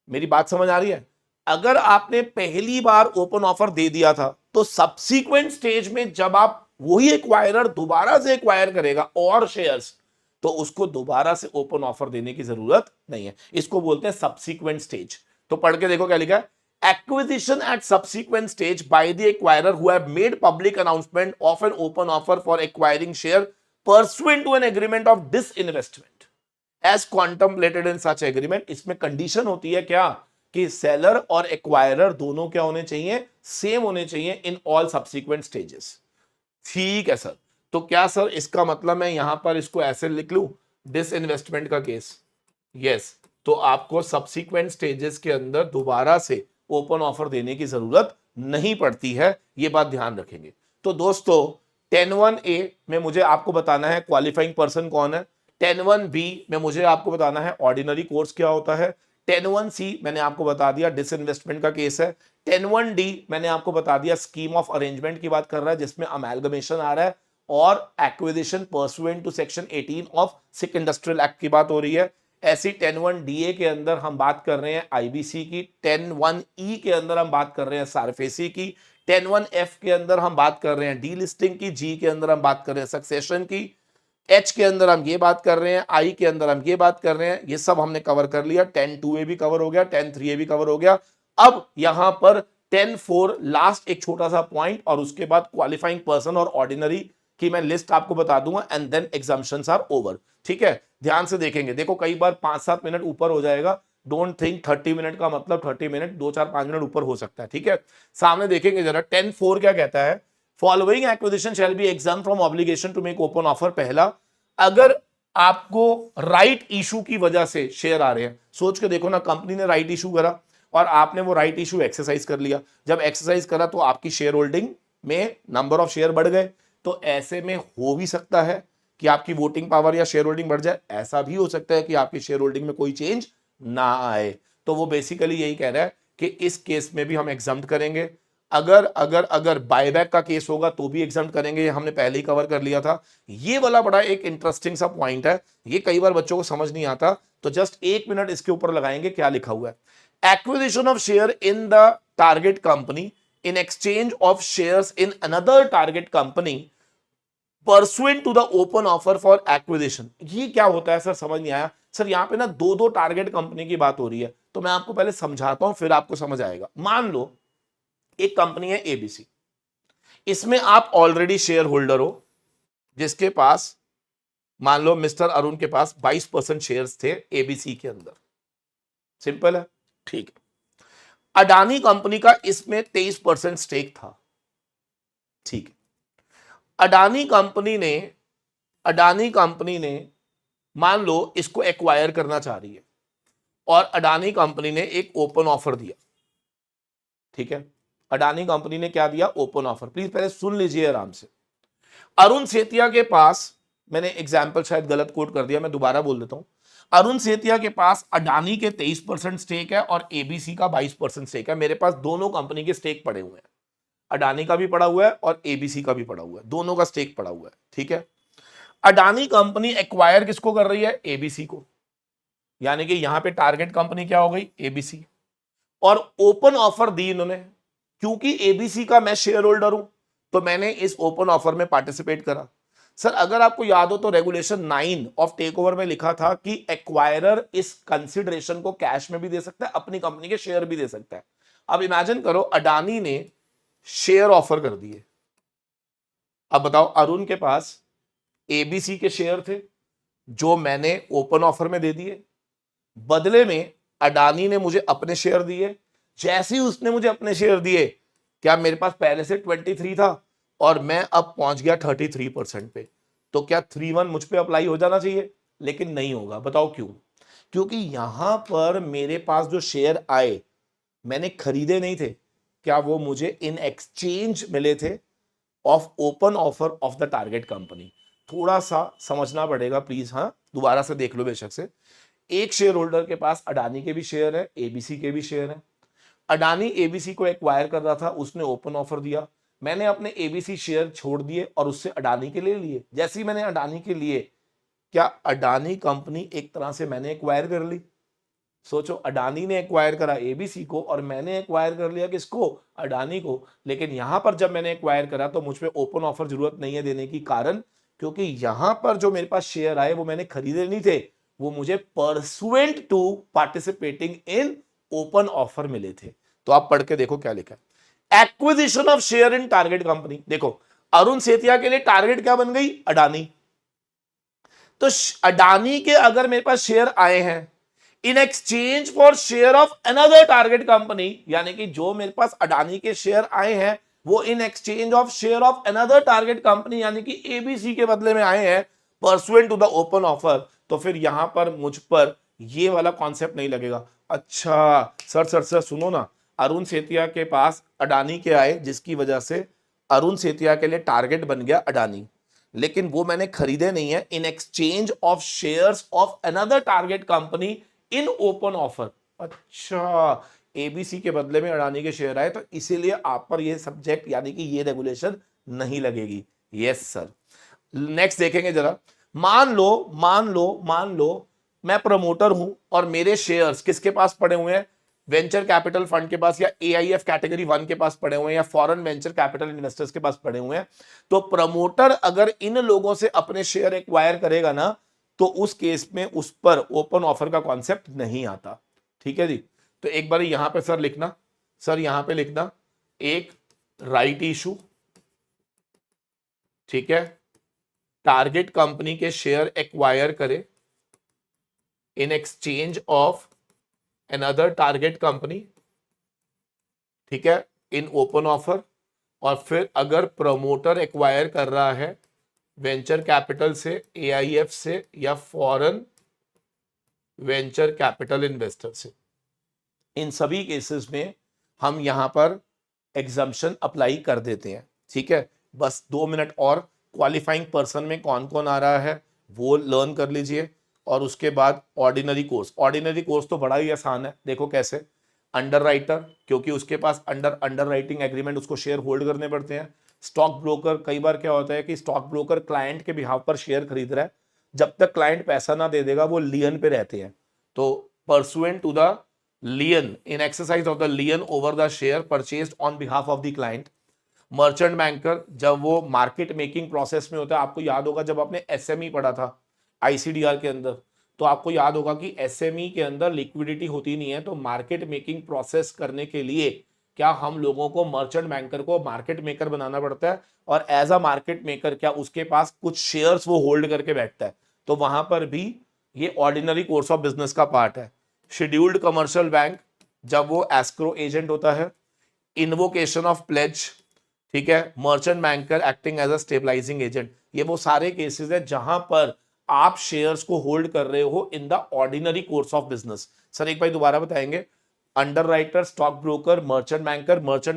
मेरी बात समझ आ रही है। अगर आपने पहली बार ओपन ऑफर दे दिया था तो सब्सीक्वेंट स्टेज में जब आप वही एक्वायरर दोबारा से एक्वायर करेगा और शेयर्स, तो उसको दोबारा से ओपन ऑफर देने की जरूरत नहीं है। इसको बोलते हैं सब्सीक्वेंट स्टेज। तो पढ़ के देखो क्या लिखा है, acquisition at subsequent stage by the acquirer who have made public announcement of an open offer for acquiring share pursuant to an agreement of disinvestment as contemplated in such agreement. इसमें condition होती है क्या, कि seller और acquirer दोनों क्या होने चाहिए, सेम होने चाहिए इन ऑल सब्सीक्वेंट स्टेजेस। ठीक है सर, तो क्या सर इसका मतलब मैं यहां पर इसको ऐसे लिख लूं, डिसइन्वेस्टमेंट का केस? यस, तो आपको सब्सीक्वेंट स्टेजेस के अंदर दोबारा से ओपन ऑफर देने की जरूरत नहीं पड़ती है, ये बात ध्यान रखेंगे। तो दोस्तों 10(1)(a) में मुझे आपको बताना है क्वालिफाइंग पर्सन कौन है, 10(1)(b) में मुझे आपको बताना है ऑर्डिनरी कोर्स क्या होता है, 10(1)(c) मैंने आपको बता दिया डिसइन्वेस्टमेंट का केस है, 10(1)(d) मैंने आपको बता दिया स्कीम ऑफ अरेंजमेंट की बात कर रहा है जिसमें अमेलगमेशन आ रहा है और acquisition pursuant to section 18 of sick industrial act की बात हो रही है। ऐसी 10(1)(da) के अंदर हम बात कर रहे हैं आईबीसी की, 10(1)(e) के अंदर हम बात कर रहे हैं सारफेसी की, 10(1)(f) के अंदर हम बात कर रहे हैं डीलिस्टिंग की, जी के अंदर हम बात कर रहे हैं सक्सेशन की, एच के अंदर हम ये बात कर रहे हैं, आई के अंदर हम ये बात कर रहे हैं। ये सब हमने कवर कर लिया, 10(2)(a) भी कवर हो गया, 10(3)(a) भी कवर हो गया। अब यहां पर 10(4) लास्ट एक छोटा सा पॉइंट और उसके बाद क्वालिफाइंग पर्सन और ऑर्डिनरी की मैं लिस्ट आपको बता दूंगा and then exemptions are over. ठीक है, ध्यान से देखेंगे। देखो कई बार 5-7 मिनट ऊपर हो जाएगा, डोंट थिंक 30 मिनट का मतलब 30 मिनट, 2-4-5 मिनट ऊपर हो सकता है। ठीक है, सामने देखेंगे जरा 10(4) क्या कहता है, following acquisition shall be exempt from obligation to make open offer. पहला, अगर आपको राइट इशू की वजह से शेयर आ रहे हैं, सोच के देखो ना, कंपनी ने राइट इशू करा और आपने वो राइट इशू एक्सरसाइज कर लिया, जब एक्सरसाइज करा तो आपकी शेयर होल्डिंग में नंबर ऑफ शेयर बढ़ गए, तो ऐसे में हो भी सकता है कि आपकी वोटिंग पावर या शेयर होल्डिंग बढ़ जाए, ऐसा भी हो सकता है कि आपकी शेयर होल्डिंग में कोई चेंज ना आए। तो वो बेसिकली यही कह रहा है कि इस केस में भी हम एग्जाम्प्ट करेंगे। अगर अगर अगर बायबैक का केस होगा तो भी एग्जाम्प्ट करेंगे, ये हमने पहले ही कवर कर लिया था। ये वाला बड़ा एक इंटरेस्टिंग सा पॉइंट है, ये कई बार बच्चों को समझ नहीं आता, तो जस्ट 1 मिनट इसके ऊपर लगाएंगे क्या लिखा हुआ है। Acquisition of share in the target company in exchange of shares in another target company pursuant to the open offer for acquisition. ये क्या होता है सर, समझ नहीं आया। सर यहाँ पे ना दो टारगेट कंपनी की बात हो रही है, तो मैं आपको पहले समझाता हूं फिर आपको समझ आएगा। मान लो एक कंपनी है एबीसी, इसमें आप ऑलरेडी शेयर होल्डर हो, जिसके पास मान लो मिस्टर अरुण के पास 22% शेयर्स थे एबीसी के अंदर। सिंपल है, ठीक है। अडानी कंपनी का इसमें 23% स्टेक था, ठीक है। अडानी कंपनी ने मान लो इसको एक्वायर करना चाह रही है और अडानी कंपनी ने एक ओपन ऑफर दिया, ठीक है। अडानी कंपनी ने क्या दिया, ओपन ऑफर। प्लीज पहले सुन लीजिए आराम से। अरुण सेतिया के पास, मैंने एग्जाम्पल शायद गलत कोट कर दिया, मैं दोबारा बोल देता हूं। अरुण सेतिया के पास अडानी के 23% स्टेक है और एबीसी का 22% स्टेक है। मेरे पास दोनों कंपनी के स्टेक पड़े हुए हैं, अडानी का भी पड़ा हुआ है और एबीसी का भी पड़ा हुआ है, दोनों का स्टेक पड़ा हुआ है, ठीक है। अडानी कंपनी एक्वायर किसको कर रही है, एबीसी को, यानी कि यहां पे टारगेट कंपनी क्या हो गई, एबीसी। और ओपन ऑफर दी इन्होंने, क्योंकि एबीसी का मैं शेयर होल्डर हूं तो मैंने इस ओपन ऑफर में पार्टिसिपेट करा। सर अगर आपको याद हो तो रेगुलेशन 9 ऑफ टेक ओवर में लिखा था कि एक्वायरर इस कंसिडरेशन को कैश में भी दे सकता है, अपनी कंपनी के शेयर भी दे सकता है। अब इमेजिन करो अडानी ने शेयर ऑफर कर दिए, अब बताओ अरुण के पास एबीसी के शेयर थे जो मैंने ओपन ऑफर में दे दिए, बदले में अडानी ने मुझे अपने शेयर दिए। जैसे ही उसने मुझे अपने शेयर दिए, क्या मेरे पास पहले से 23 था और मैं अब पहुंच गया 33% पे, तो क्या 3(1) मुझ पे अप्लाई हो जाना चाहिए, लेकिन नहीं होगा। बताओ क्यों, क्योंकि यहां पर मेरे पास जो शेयर आए मैंने खरीदे नहीं थे, क्या वो मुझे इन एक्सचेंज मिले थे of open offer of the target company. थोड़ा सा समझना पड़ेगा प्लीज, हाँ दोबारा से देख लो बेशक से। एक शेयर होल्डर के पास अडानी के भी शेयर है, एबीसी के भी शेयर है। अडानी एबीसी को एक्वायर कर रहा था, उसने ओपन ऑफर दिया, मैंने अपने एबीसी शेयर छोड़ दिए और उससे अडानी के ले लिए। जैसे ही मैंने अडानी के लिए, क्या अडानी कंपनी एक तरह से मैंने एक्वायर कर ली, सोचो, अडानी ने एक्वायर करा एबीसी को और मैंने एक्वायर कर लिया किसको, अडानी को। लेकिन यहां पर जब मैंने एक्वायर करा तो मुझ पे ओपन ऑफर जरूरत नहीं है देने की, कारण क्योंकि यहां पर जो मेरे पास शेयर आए वो मैंने खरीदे नहीं थे, वो मुझे pursuant to participating in open offer मिले थे। तो आप पढ़ के देखो क्या लिखा है, acquisition of share in target company. देखो अरुण सेतिया के लिए टारगेट क्या बन गई, अडानी। तो अडानी के अगर मेरे पास शेयर आए हैं in exchange for share of another target company, यानी कि जो मेरे पास अडानी के शेयर आए हैं वो in exchange of share of another target company यानी कि एबीसी के बदले में आए हैं pursuant to the open offer, तो फिर यहां पर मुझ पर ये वाला कॉन्सेप्ट नहीं लगेगा। अच्छा सर सुनो ना, अरुण सेतिया के पास अडानी के आए जिसकी वजह से अरुण सेतिया के लिए टारगेट बन गया अडानी, लेकिन वो मैंने खरीदे नहीं है, इन exchange of shares of another target company in open offer. अच्छा, एबीसी के बदले में अडानी के शेयर आए तो इसीलिए आप पर ये सब्जेक्ट यानी कि ये रेगुलेशन नहीं लगेगी। Yes sir. नेक्स्ट देखेंगे जरा, मान लो मैं प्रमोटर हूं और मेरे शेयर्स किसके पास पड़े हुए हैं, वेंचर कैपिटल फंड के पास या एआईएफ कैटेगरी 1 के पास पड़े हुए हैं या फॉरेन वेंचर कैपिटल इन्वेस्टर्स के पास पड़े हुए हैं। तो प्रमोटर अगर इन लोगों से अपने शेयर एक्वायर करेगा ना तो उस केस में उस पर ओपन ऑफर का कॉन्सेप्ट नहीं आता। ठीक है जी। तो एक बार यहां पे सर लिखना, सर यहां पे लिखना एक राइट इशू, ठीक है, टारगेट कंपनी के शेयर एक्वायर करे इन exchange of another target company, ठीक है, इन ओपन ऑफर। और फिर अगर प्रमोटर एक्वायर कर रहा है वेंचर कैपिटल से, एआईएफ से या फॉरेन वेंचर कैपिटल इन्वेस्टर से, इन सभी केसेस में हम यहां पर एग्जम्पशन अप्लाई कर देते हैं। ठीक है, बस 2 मिनट और, क्वालिफाइंग पर्सन में कौन कौन आ रहा है वो लर्न कर लीजिए। और उसके बाद ऑर्डिनरी कोर्स, ऑर्डिनरी कोर्स तो बड़ा ही आसान है। देखो कैसे, अंडर राइटर, क्योंकि उसके पास अंडर राइटिंग एग्रीमेंट उसको शेयर होल्ड करने पड़ते हैं। स्टॉक ब्रोकर, कई बार क्या होता है कि स्टॉक ब्रोकर क्लाइंट के बिहाफ पर शेयर खरीद रहा है, जब तक क्लाइंट पैसा ना दे देगा वो लियन पे रहते हैं। तो pursuant to the lien, in exercise of the lien over the share purchased on behalf of the client. Merchant banker, जब वो मार्केट मेकिंग प्रोसेस में होता है, आपको याद होगा जब आपने एसएमई पढ़ा था आईसीडीआर के अंदर, तो आपको याद होगा कि एसएमई के अंदर लिक्विडिटी होती नहीं है, तो मार्केट मेकिंग प्रोसेस करने के लिए क्या हम लोगों को मर्चेंट बैंकर को मार्केट मेकर बनाना पड़ता है, और एज अ मार्केट मेकर क्या उसके पास कुछ शेयर्स वो होल्ड करके बैठता है। तो वहां पर भी ये ऑर्डिनरी कोर्स ऑफ बिजनेस का पार्ट है। शेड्यूल्ड कमर्शियल बैंक, जब वो एस्क्रो एजेंट होता है। इन्वोकेशन ऑफ प्लेज, ठीक है, merchant banker acting as a stabilising agent, ये वो सारे केसेस है जहां पर आप शेयर्स को होल्ड कर रहे हो in the ordinary course of business. Sir एक बार दोबारा बताएंगे, under writer, stock broker, merchant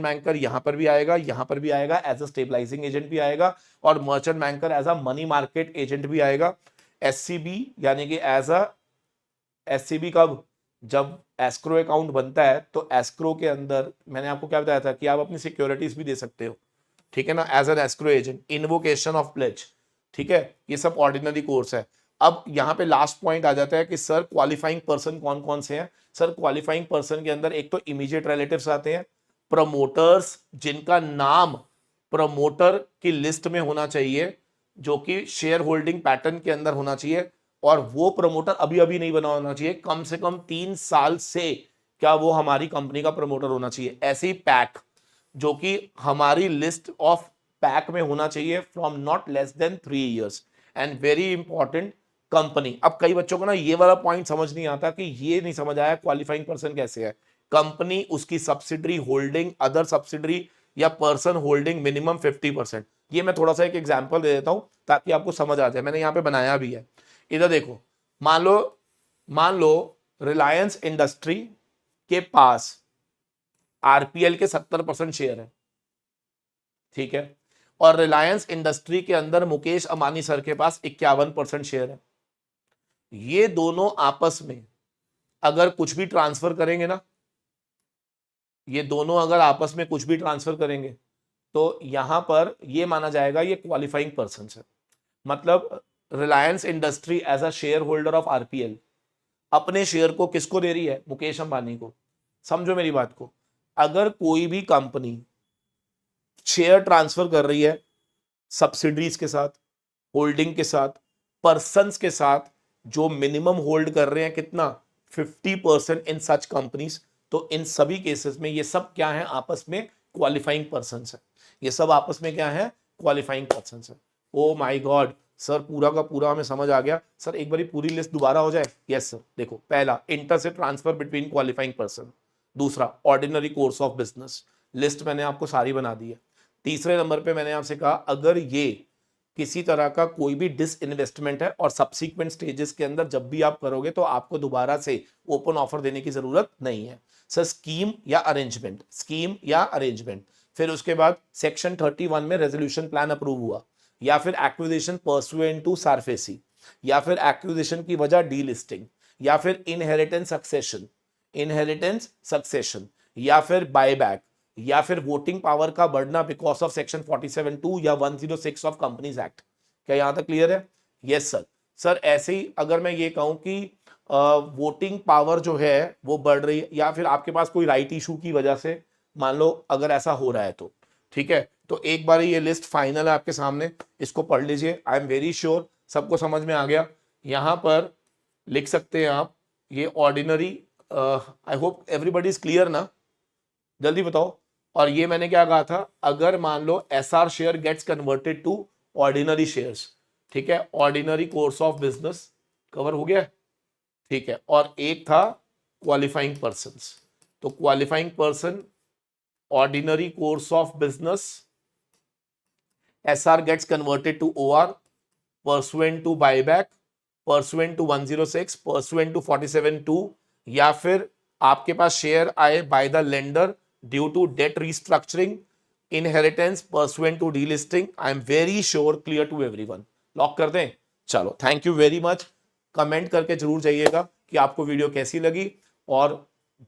banker यहां पर भी आएगा, यहां पर भी आएगा, एज अ स्टेबलाइजिंग एजेंट भी आएगा, और merchant banker as a money market agent भी आएगा। एससीबी यानी कि एज अ, एससीबी कब, जब एस्क्रो अकाउंट बनता है तो एस्क्रो के अंदर मैंने आपको क्या बताया था कि आप अपनी सिक्योरिटीज भी दे सकते हो, ठीक है ना, as an escrow agent. Invocation of pledge, ठीक है, ये सब ऑर्डिनरी कोर्स है। अब यहाँ पे लास्ट पॉइंट आ जाता है कि सर क्वालिफाइंग पर्सन कौन कौन से हैं। सर क्वालिफाइंग पर्सन के अंदर एक तो इमीडिएट रिलेटिव्स आते हैं, प्रमोटर्स जिनका नाम प्रमोटर की लिस्ट में होना चाहिए, जो कि शेयर होल्डिंग पैटर्न के अंदर होना चाहिए, और वो प्रमोटर अभी अभी नहीं बना होना चाहिए, कम से कम 3 साल से क्या वो हमारी कंपनी का प्रमोटर होना चाहिए। ऐसे ही पैक, जो कि हमारी लिस्ट ऑफ पैक में होना चाहिए from not less than 3 years. And very important, company. अब कई बच्चों को ना ये वाला पॉइंट समझ नहीं आता कि ये नहीं समझ आया क्वालिफाइंग पर्सन कैसे है। कंपनी, उसकी सब्सिडरी होल्डिंग, अदर सब्सिडरी या पर्सन होल्डिंग मिनिमम 50%। ये मैं थोड़ा सा एक एग्जांपल दे देता हूं ताकि आपको समझ आ जाए, मैंने यहां पे बनाया भी है। इधर देखो, मान लो रिलायंस इंडस्ट्री के पास आरपीएल के 70% शेयर है, ठीक है, और रिलायंस इंडस्ट्री के अंदर मुकेश अंबानी सर के पास 51% शेयर है। ये दोनों आपस में अगर कुछ भी ट्रांसफर करेंगे ना, ये दोनों अगर आपस में कुछ भी ट्रांसफर करेंगे तो यहां पर ये माना जाएगा ये क्वालिफाइंग पर्सन है। मतलब Reliance industry as a share holder of RPL अपने शेयर को किसको दे रही है? मुकेश अंबानी को। समझो मेरी बात को, अगर कोई भी कंपनी शेयर ट्रांसफर कर रही है सब्सिडरीज के साथ, होल्डिंग के साथ, पर्सन्स के साथ, जो मिनिमम होल्ड कर रहे हैं कितना, 50% इन सच कंपनीज, तो इन सभी केसेस में ये सब क्या है? आपस में क्वालिफाइंग पर्सन्स है। ये सब आपस में क्या है? क्वालिफाइंग पर्सन्स है। ओ माय गॉड सर, पूरा का पूरा हमें समझ आ गया। सर एक बारी पूरी लिस्ट दोबारा हो जाए। यस सर, देखो, पहला इंटर से ट्रांसफर बिटवीन क्वालिफाइंग पर्सन, दूसरा ordinary course of business, list मैंने आपको सारी बना दी है। तीसरे नंबर पे मैंने आपसे कहा अगर ये किसी तरह का कोई भी डिसइन्वेस्टमेंट है और सब्सीक्वेंट स्टेजेस के अंदर जब भी आप करोगे तो आपको दोबारा से ओपन ऑफर देने की जरूरत नहीं है। सर स्कीम या अरेंजमेंट, स्कीम या अरेंजमेंट। फिर उसके बाद सेक्शन 31 में रेजोल्यूशन प्लान अप्रूव हुआ, या फिर एक्विजिशन परसुएंट टू सरफेसी, या फिर एक्विजिशन की वजह डीलिस्टिंग, या फिर इनहेरिटेंस सक्सेशन, इनहेरिटेंस सक्सेशन, या फिर बायबैक, या फिर वोटिंग पावर का बढ़ना बिकॉज ऑफ सेक्शन 47(2) या 106 ऑफ कंपनीज एक्ट। क्या यहां तक क्लियर है? Yes sir. सर ऐसे ही अगर मैं ये कहूं कि वोटिंग पावर जो है वो बढ़ रही है, या फिर आपके पास कोई राइट इशू की वजह से मान लो अगर ऐसा हो रहा है तो ठीक है, तो एक बार ये लिस्ट फाइनल है आपके सामने, इसको पढ़ लीजिए। आई एम वेरी श्योर सबको समझ में आ गया। यहां पर लिख सकते हैं आप ये ordinary, I hope everybody is clear ना, जल्दी बताओ। और ये मैंने क्या कहा था, अगर मान लो SR share gets converted to ordinary shares, ठीक है, ordinary course of business cover हो गया, ठीक है। और एक था क्वालिफाइंग पर्संस, तो qualifying person, ordinary course of business, SR gets converted to OR, pursuant to buyback, pursuant to 106, pursuant to 47(2), या फिर आपके पास शेयर आए by the lender due to debt restructuring, inheritance pursuant to delisting. I am very sure clear to everyone. Lock कर दें? चलो, thank you very much. Comment करके जरूर जाइएगा कि आपको वीडियो कैसी लगी, और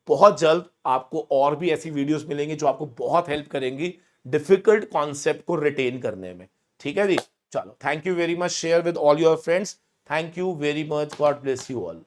बहुत जल्द आपको और भी ऐसी वीडियोस मिलेंगी जो आपको बहुत हेल्प करेंगी डिफिकल्ट कॉन्सेप्ट को रिटेन करने में। ठीक है जी, चलो, thank you very much. Share with all your friends. Thank you very much. God bless you all.